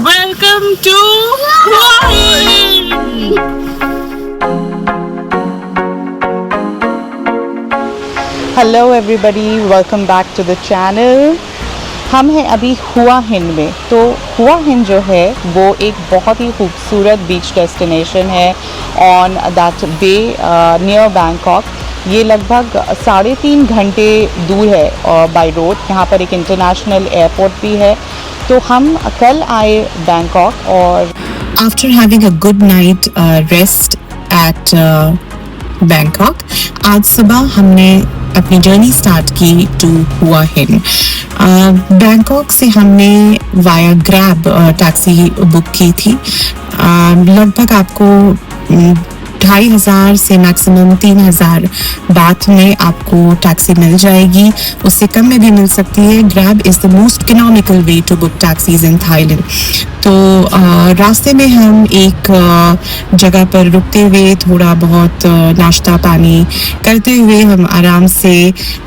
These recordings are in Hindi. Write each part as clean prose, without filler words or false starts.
Welcome to Hawaii. Hello everybody, welcome back to the channel. हम हैं अभी हुआ हिन में। तो हुआ हिन जो है वो एक बहुत ही खूबसूरत बीच डेस्टिनेशन है on that bay near Bangkok. ये लगभग 3.5 घंटे दूर है बाय रोड। यहाँ पर एक इंटरनेशनल एयरपोर्ट भी है। तो हम कल आए बैंकॉक और After having a good night rest at Bangkok, आज सुबह हमने अपनी जर्नी स्टार्ट की टू हुआ हिन। बैंकॉक से हमने वाया ग्रैब टैक्सी बुक की थी। लगभग आपको 2,500 से मैक्सिमम 3,000 बात में आपको टैक्सी मिल जाएगी। उससे कम में भी मिल सकती है। Grab is the most economical way to book taxis in Thailand. तो रास्ते में हम एक जगह पर रुकते हुए थोड़ा बहुत नाश्ता पानी करते हुए हम आराम से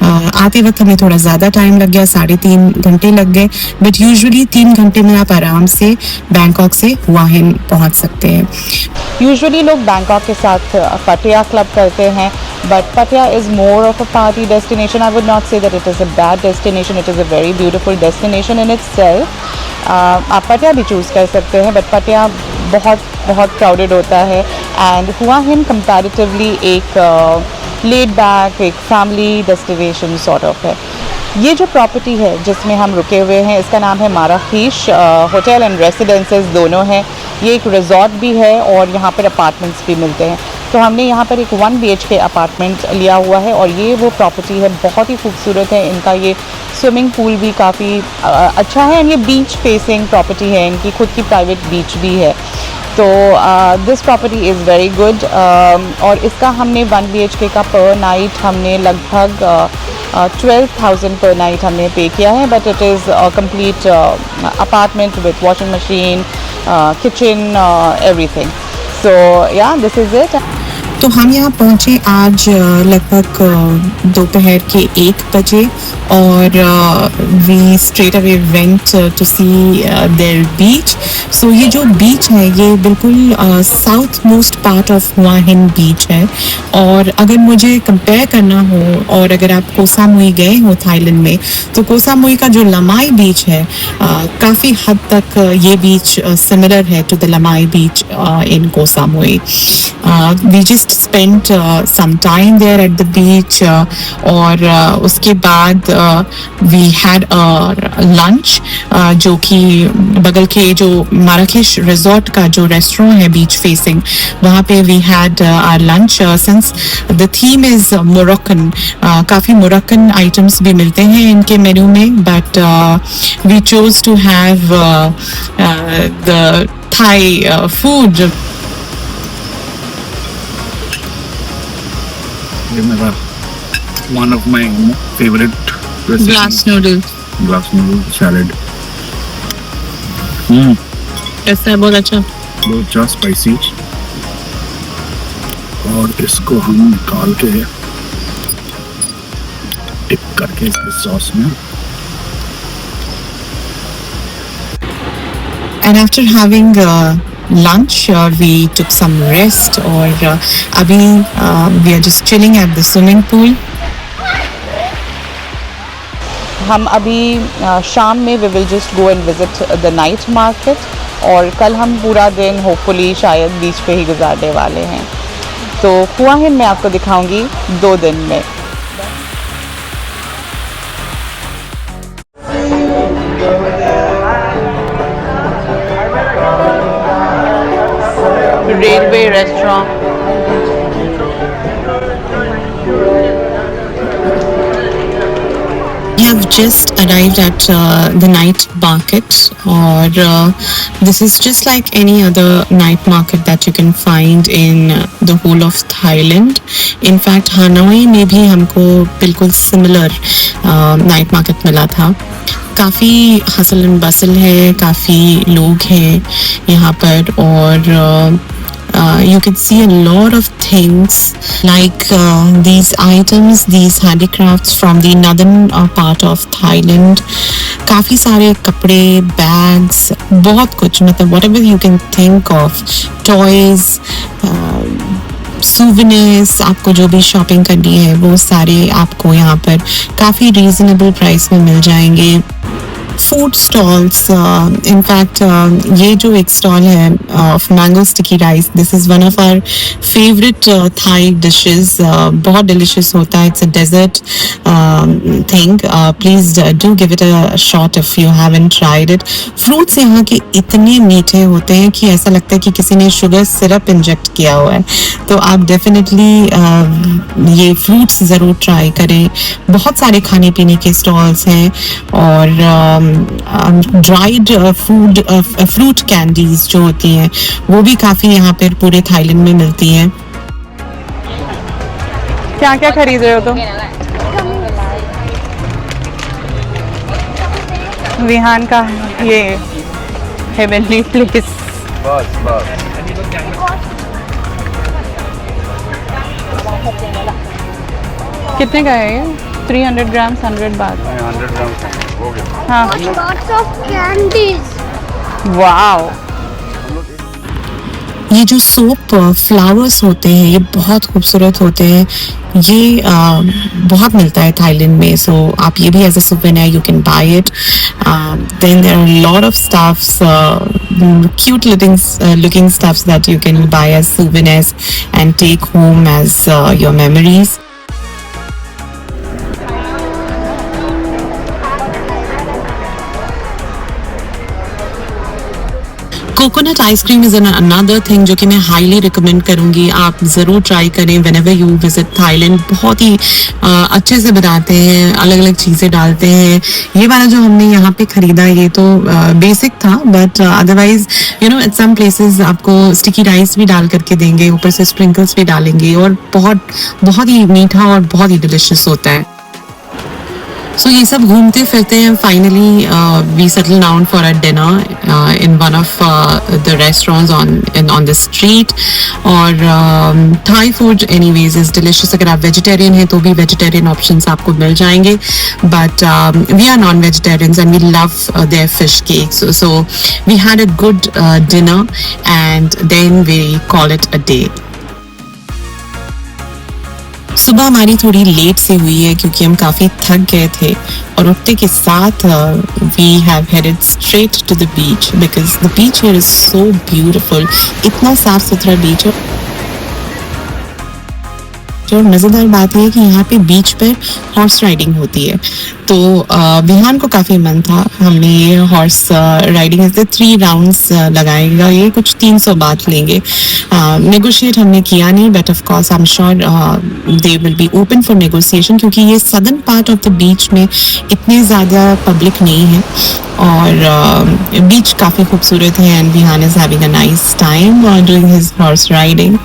आते वक्त हमें थोड़ा ज़्यादा टाइम लग गया, 3.5 घंटे लग गए। बट यूजुअली 3 घंटे में आप आराम से बैंकॉक से हुआ हिन पहुँच सकते हैं। यूजुअली लोग बैंकॉक के साथ पटिया क्लब करते हैं, बट पटिया is more of a party destination. I would not say that it is a bad destination, it is a very beautiful destination in itself. आप पटिया भी चूज़ कर सकते हैं, बट पटिया बहुत क्राउडेड होता है। एंड हुआ हिन कंपैरेटिवली एक लेड बैक, एक फैमिली डेस्टिनेशन सॉर्ट ऑफ है। ये जो प्रॉपर्टी है जिसमें हम रुके हुए हैं, इसका नाम है माराखीश। होटल एंड रेसिडेंसेस दोनों हैं। ये एक रिजॉर्ट भी है और यहाँ पर अपार्टमेंट्स भी मिलते हैं। तो हमने यहाँ पर एक 1 BHK अपार्टमेंट लिया हुआ है और ये वो प्रॉपर्टी है, बहुत ही खूबसूरत है। इनका ये स्विमिंग पूल भी काफ़ी अच्छा है। एंड ये बीच फेसिंग प्रॉपर्टी है, इनकी खुद की प्राइवेट बीच भी है। तो this property is very good. और इसका हमने 1 BHK का पर नाइट हमने लगभग 12,000 पर नाइट हमने पे किया है। But it is complete apartment with washing machine, kitchen, everything. So या दिस इज़ इट। तो हम यहाँ पहुँचे आज लगभग दोपहर के 1 बजे और we straight away went to see their beach. So ये जो बीच है ये बिल्कुल साउथ मोस्ट पार्ट ऑफ हुआ हिन बीच है। और अगर मुझे कंपेयर करना हो और अगर आप कोह सामुई गए हो थाईलैंड में, तो कोह सामुई का जो लमाई बीच है काफ़ी हद तक ये बीच सिमिलर है to the Lamai beach in Koh Samui. We just spent some time there at the beach और उसके बाद we had a lunch जो कि बगल के जो माराकेश रिजॉर्ट का जो रेस्टोरेंट है बीच फेसिंग, वहाँ पे we had our lunch since the theme is Moroccan। काफ़ी मोरक्कन आइटम्स भी मिलते हैं इनके मेन्यू में, but we chose to have the Thai food। One of my favorite recipes. Glass noodle salad. कैसा है? बहुत अच्छा। बहुत अच्छा स्पाइसी। और इसको हम निकाल के टिप करके इसके सॉस में। And after having lunch we took some rest और अभी we are just chilling at the swimming pool। हम अभी शाम में we will just go and visit the night market और कल हम पूरा दिन होपफुली शायद बीच पे ही गुजारने वाले हैं। तो हुआ हिन मैं आपको दिखाऊंगी 2 दिन में। Railway restaurant, We have just arrived at the night market और this is just like any other night market that you can find in the whole of Thailand। In fact Hanoi में भी हमको बिल्कुल similar night market मिला था। काफ़ी हसल एंड बसल है, काफ़ी लोग हैं यहाँ पर और you could see a lot of things like these items, these handicrafts from the northern part of Thailand. काफ़ी सारे कपड़े, बैग्स, बहुत कुछ, मतलब whatever you can think of, toys, souvenirs, आपको जो भी शॉपिंग करनी है वो सारे आपको यहाँ पर काफ़ी रीजनेबल प्राइस में मिल जाएंगे. फूड स्टॉल्स, इनफैक्ट ये जो एक स्टॉल है of mango sticky rice, this is one of our favourite Thai dishes. बहुत डिलिशियस होता है. It's a dessert thing. Please do give it a shot if you haven't tried it. Fruits यहाँ के इतने मीठे होते हैं कि ऐसा लगता है कि किसी ने शुगर सिरप इंजेक्ट किया हुआ है. तो आप डेफिनेटली ये फ्रूट्स ज़रूर ट्राई करें. बहुत सारे खाने पीने के स्टॉल्स हैं और ड्राइड फूड फ्रूट कैंडीज जो होती हैं वो भी काफ़ी यहाँ पर पूरे थाईलैंड में मिलती हैं. क्या क्या खरीद रहे हो तुम? विहान का ये हेवनली प्लेस. कितने का है ये? 300 ग्राम 100 बात. 100 ग्राम हो गया. हाँ. Lots of candies. वाओ. ये जो सोप फ्लावर्स होते हैं ये बहुत खूबसूरत होते हैं. ये बहुत मिलता है थाईलैंड में. सो आप ये भी as a souvenir you can buy it. Then there are lot of stuffs, cute looking stuffs that you can buy as souvenirs and take home as your memories. Coconut ice cream is another thing जो कि मैं हाईली रिकमेंड करूँगी. आप ज़रूर ट्राई करें व्हेनेवर यू विजिट थाईलैंड. बहुत ही अच्छे से बनाते हैं, अलग अलग चीज़ें डालते हैं. ये वाला जो हमने यहाँ पे ख़रीदा ये तो बेसिक था, but otherwise you know at some places आपको स्टिकी राइस भी डाल करके देंगे, ऊपर से स्प्रिंकल्स भी डालेंगे और बहुत बहुत ही मीठा और बहुत ही डिलिशियस होता है. सो ये सब घूमते फिरते हैं. Finally we settle down for a dinner in one of the restaurants on the street. और Thai food anyways is delicious. अगर आप वेजिटेरियन हैं तो भी वेजिटेरियन ऑप्शंस आपको मिल जाएंगे, but we are non vegetarians and we love their fish cakes. So we had a good dinner and then we call it a day. सुबह हमारी थोड़ी लेट से हुई है क्योंकि हम काफ़ी थक गए थे और उठते के साथ we have headed straight to the beach because the beach here is so beautiful. इतना साफ सुथरा बीच है. और मज़ेदार बात यह है कि यहाँ पे बीच पर हॉर्स राइडिंग होती है. तो विहान को काफ़ी मन था. हमने ये हॉर्स राइडिंग ऐसे 3 राउंड्स लगाएगा. ये कुछ 300 बात लेंगे. नेगोशिएट हमने किया नहीं, but of course I am sure they will be open for negotiation क्योंकि ये southern part of the beach में इतने ज़्यादा पब्लिक नहीं है और बीच काफ़ी खूबसूरत है. And Vihan is having a nice time doing his horse riding.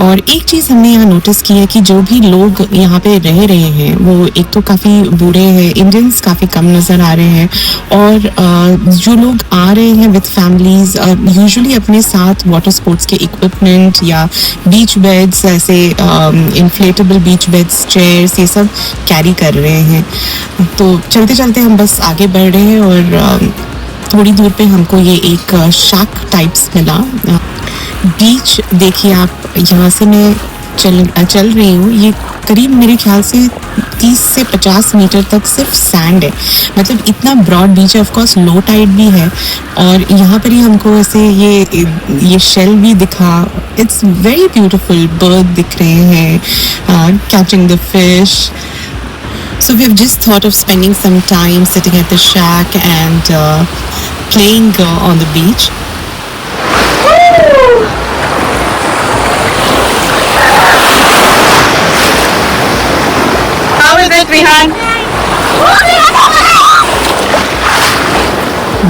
और एक चीज़ हमने यहाँ नोटिस की है कि जो भी लोग यहाँ पे रह रहे हैं वो एक तो काफ़ी बूढ़े हैं. इंडियंस काफ़ी कम नज़र आ रहे हैं और जो लोग आ रहे हैं विद फैमिलीज यूजुअली अपने साथ वाटर स्पोर्ट्स के इक्विपमेंट या बीच बेड्स, ऐसे इन्फ्लेटेबल बीच बेड्स, चेयर्स, ये सब कैरी कर रहे हैं. तो चलते चलते हम बस आगे बढ़ रहे हैं और थोड़ी दूर पे हमको ये एक शाक टाइप्स मिला. बीच देखिए आप, यहाँ से मैं चल रही हूँ. ये करीब मेरे ख्याल से 30 से 50 मीटर तक सिर्फ सैंड है. मतलब इतना ब्रॉड बीच है. ऑफ कोर्स लो टाइड भी है और यहाँ पर ही हमको ऐसे ये शेल भी दिखा. It's very beautiful. बर्ड दिख रहे हैं, catching the fish. So we've just thought of spending some time sitting at the shack and playing on the beach. How is it, Vihan?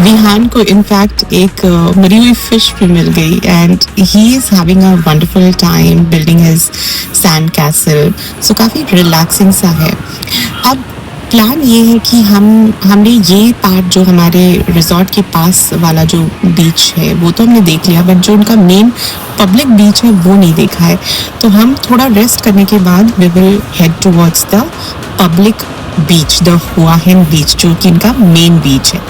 Vihan को इनफैक्ट एक मरी हुई फिश भी मिल गई and he is having a wonderful time building his sand castle. So काफ़ी रिलैक्सिंग सा है. अब प्लान ये है कि हमने ये पार्ट जो हमारे रिजॉर्ट के पास वाला जो बीच है वो तो हमने देख लिया, बट जो उनका मेन पब्लिक बीच है वो नहीं देखा है। तो हम थोड़ा रेस्ट करने के बाद we will head towards the public beach, the Hua Hin बीच, जो कि इनका मेन बीच है।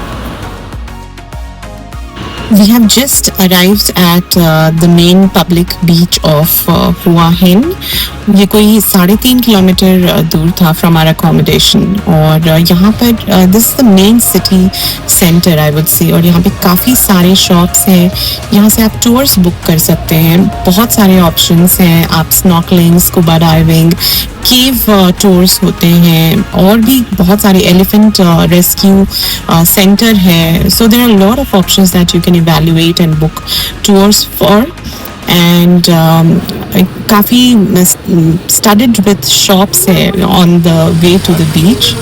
We have just arrived at the main public beach of Hua Hin. ये कोई 3.5 किलोमीटर दूर था from our accommodation, और यहाँ पर this is the main city center I would say, और यहाँ पे काफ़ी सारे shops हैं। यहाँ से आप tours book कर सकते हैं, बहुत सारे options हैं। आप snorkeling, scuba diving, केव टूर्स होते हैं, और भी बहुत सारे एलिफेंट रेस्क्यू सेंटर है। So there are lot of options that you can evaluate and book tours for, and काफ़ी स्टडीड विथ शॉप्स है on the way to the beach.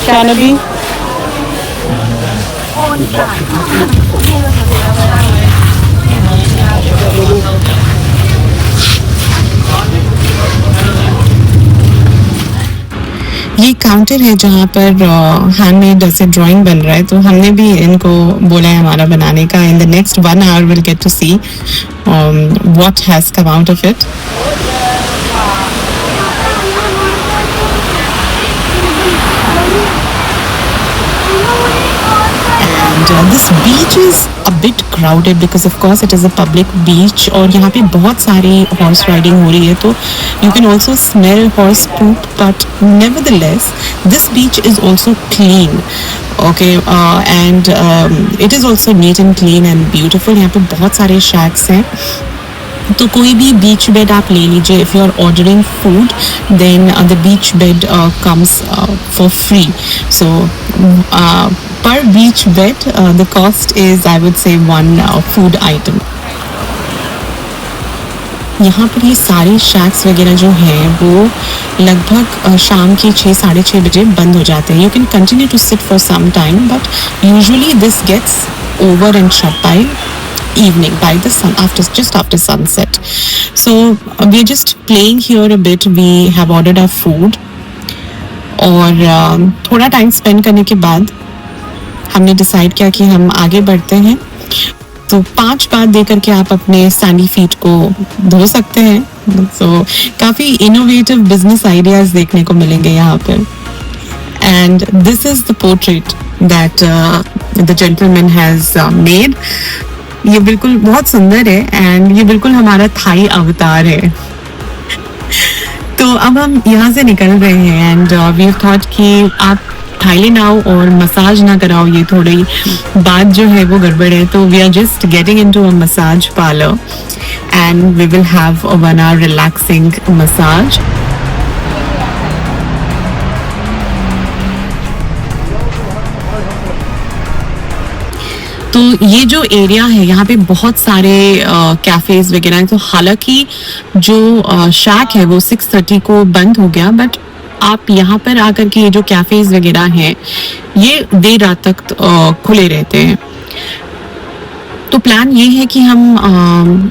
Canopy. ये काउंटर है जहाँ पर हैंडमेड ऐसे ड्राइंग बन रहा है, तो हमने भी इनको बोला है हमारा बनाने का। In the next 1 hour will get to see what has come out of it. This beach is a bit crowded because of course it is a public beach, और यहाँ पे बहुत सारी horse riding हो रही है, तो you can also smell horse poop, but nevertheless this beach is also clean, okay, and it is also neat and clean and beautiful। यहाँ पे बहुत सारे shacks हैं, तो कोई भी बीच बेड आप ले लीजिए। If you are ordering food then the beach bed comes for free. So पर beach bed the cost is I would say 1 food item. यहाँ पर ये सारे शैक्स वगैरह जो हैं वो लगभग शाम के 6-6:30 बजे बंद हो जाते हैं। You can continue to sit for some time, but usually this gets over and shut by evening, by the sun, just after sunset. So we are just playing here a bit. We have ordered our food, और थोड़ा टाइम स्पेंड करने के बाद हमने डिसाइड किया कि हम आगे बढ़ते हैं। तो 5 बार दे करके आप अपने सैंडी फीट को धो सकते हैं। सो काफ़ी इनोवेटिव बिजनेस आइडियाज देखने को मिलेंगे यहाँ पर। And this is the portrait that the gentleman has made. ये बिल्कुल बहुत सुंदर है, एंड ये बिल्कुल हमारा थाई अवतार है। तो अब हम यहाँ से निकल रहे हैं, एंड वी हैव थॉट कि आप थाईलैंड आओ और मसाज ना कराओ, ये थोड़ी बात जो है वो गड़बड़ है। तो we are just getting into a massage parlour and we will have a 1 hour relaxing massage. तो ये जो एरिया है यहाँ पे बहुत सारे कैफेज वगैरह हैं। तो हालांकि जो शैक है वो 6:30 को बंद हो गया, बट आप यहाँ पर आकर के ये जो कैफेज वगैरह हैं ये देर रात तक खुले रहते हैं। तो प्लान ये है कि हम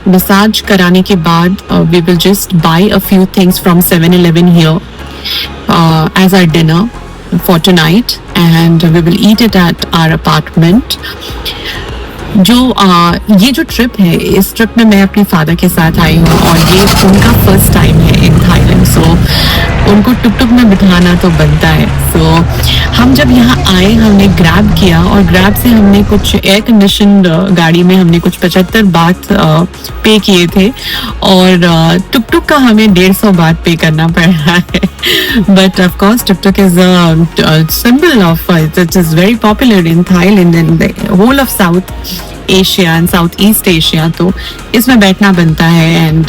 मसाज कराने के बाद we will just buy a few things from 7-Eleven here as our dinner for tonight, and we will eat it at our apartment. जो ये जो ट्रिप है, इस ट्रिप में मैं अपने फादर के साथ आई हूँ, और ये उनका फर्स्ट टाइम है इन थाईलैंड। सो उनको टुक टुक में बिठाना तो बनता है। सो हम जब यहाँ आए हमने ग्रैब किया, और ग्रैब से हमने कुछ एयर कंडीशनड गाड़ी में हमने कुछ 75 बात पे किए थे, और टुक टुक का हमें 150 बात पे करना पड़ रहा है। But of course tuk tuk is a symbol of, it is very popular in Thailand and the whole of South Asia and South East Asia. तो इसमें बैठना बनता है, एंड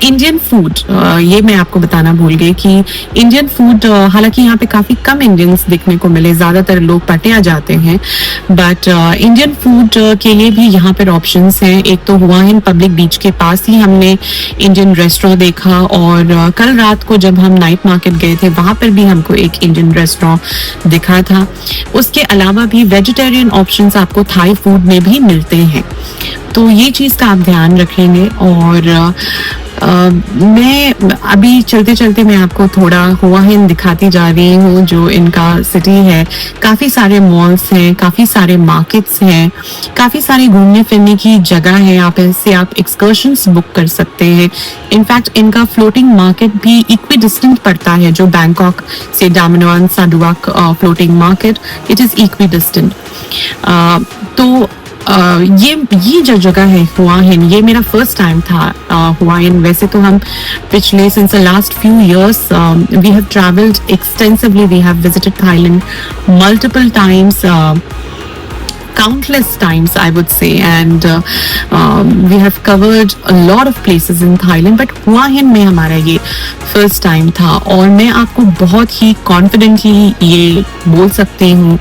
इंडियन फूड, ये मैं आपको बताना भूल गई कि इंडियन फूड, हालांकि यहाँ पे काफ़ी कम इंडियंस देखने को मिले, ज़्यादातर लोग पटिया जाते हैं, बट इंडियन फूड के लिए भी यहाँ पर ऑप्शंस हैं. एक तो हुआ हिन पब्लिक बीच के पास ही हमने इंडियन रेस्टोरेंट देखा, और कल रात को जब हम नाइट मार्केट गए थे वहाँ पर भी हमको एक इंडियन रेस्टोरेंट दिखा था. उसके अलावा भी वेजिटेरियन ऑप्शंस आपको थाई फूड में भी मिलते हैं, तो ये चीज़ का आप ध्यान रखेंगे. और मैं अभी चलते चलते मैं आपको थोड़ा हुआ हिन दिखाती जा रही हूँ, जो इनका सिटी है. काफ़ी सारे मॉल्स हैं, काफ़ी सारे मार्केट्स हैं, काफ़ी सारी घूमने फिरने की जगह है. आप ऐसे आप एक्सकर्शंस बुक कर सकते हैं. इनफैक्ट इनका फ्लोटिंग मार्केट भी इक्वी डिस्टेंट पड़ता है, जो बैंकॉक से Damnoen Saduak floating market, it is equidistant. तो ये जो जगह है हुआ हिन, ये मेरा फर्स्ट टाइम था हुआ हिन. वैसे तो हम पिछले since the last few years we have travelled extensively, we have visited Thailand multiple times, countless times I would say, and we have covered a lot of places in Thailand, but Hua Hin में हमारा ये first time था. और मैं आपको बहुत ही confidently ये बोल सकती हूँ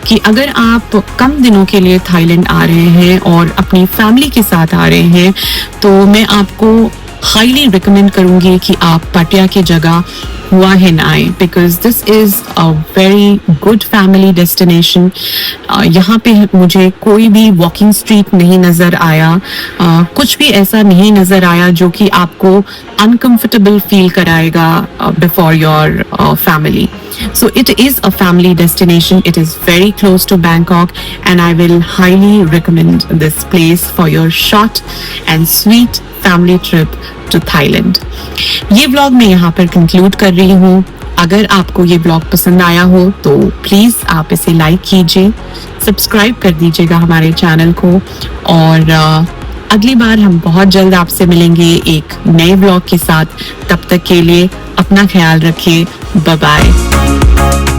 कि अगर आप कम दिनों के लिए थाईलैंड आ रहे हैं और अपनी फैमिली के साथ आ रहे हैं, तो मैं आपको हाईली रिकमेंड करूँगी कि आप पटिया की जगह हुआ हिन आए, because this is a very good family destination. यहाँ पे मुझे कोई भी वॉकिंग स्ट्रीट नहीं नज़र आया, कुछ भी ऐसा नहीं नज़र आया जो कि आपको अनकम्फर्टेबल फील कराएगा before your family. So it is a family destination. It is very close to Bangkok, and I will highly recommend this place for your short and sweet family trip to Thailand. ये ब्लॉग मैं यहाँ पर कंक्लूड कर रही हूँ. अगर आपको ये ब्लॉग पसंद आया हो तो प्लीज़ आप इसे लाइक कीजिए, सब्सक्राइब कर दीजिएगा हमारे चैनल को, और अगली बार हम बहुत जल्द आपसे मिलेंगे एक नए ब्लॉग के साथ. तब तक के लिए अपना ख्याल रखिए. Bye bye.